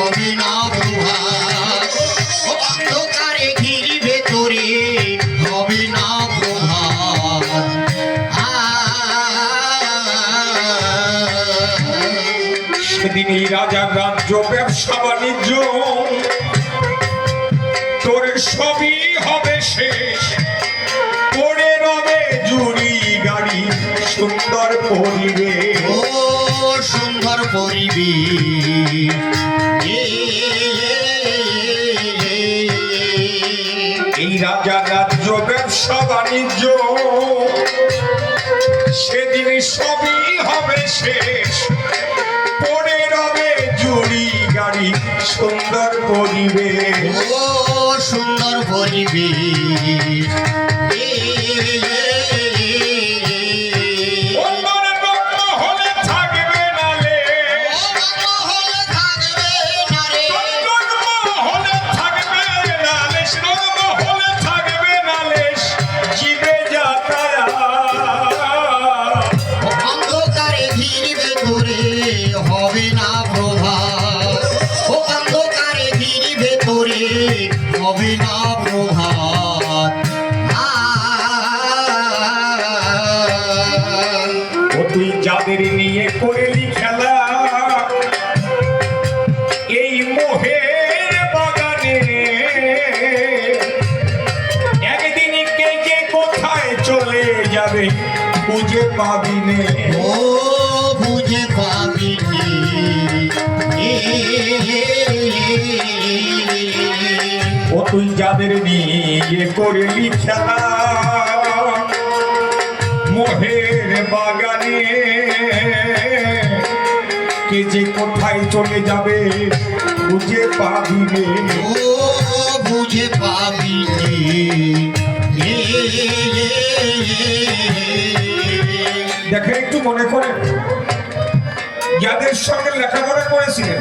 হবে না প্রভাত, অন্ধকারে ঘিরি ভেতরে হবে না প্রভাত। সেদিন এই রাজার রাজ্য ব্যবসা বাণিজ্য তোর সবই হবে শেষ, পড়ে রবে জুড়ি গাড়ি সুন্দর পরিবেশ। ও সুন্দর পরিবেশ, এই রাজার রাজ্য ব্যবসা বাণিজ্য সেদিন সবই হবে শেষ, পড়ে রবে জুড়ি গাড়ি সুন্দর পরিবেশ। ও সুন্দর পরিবেশ, হবে না প্রভাত, ও অন্ধকারে ঘিরি ভেতরে হবে না প্রভাত। ও তুই যাদের নিয়ে করলি খেলা এই মোহের বাগানে, একদিন কে যে কোথায় চলে যাবে খুঁজে পাবি নে। ও বুঝে পাবি ও তুই যাদের নিয়ে করলি খেলা মোহের বাগানে, কে যে কোথায় চলে যাবে খুঁজে পাবি রে। ও বুঝে পাবি দেখে একটু মনে করে যাদের সঙ্গে লেখাপড়া করেছিলেন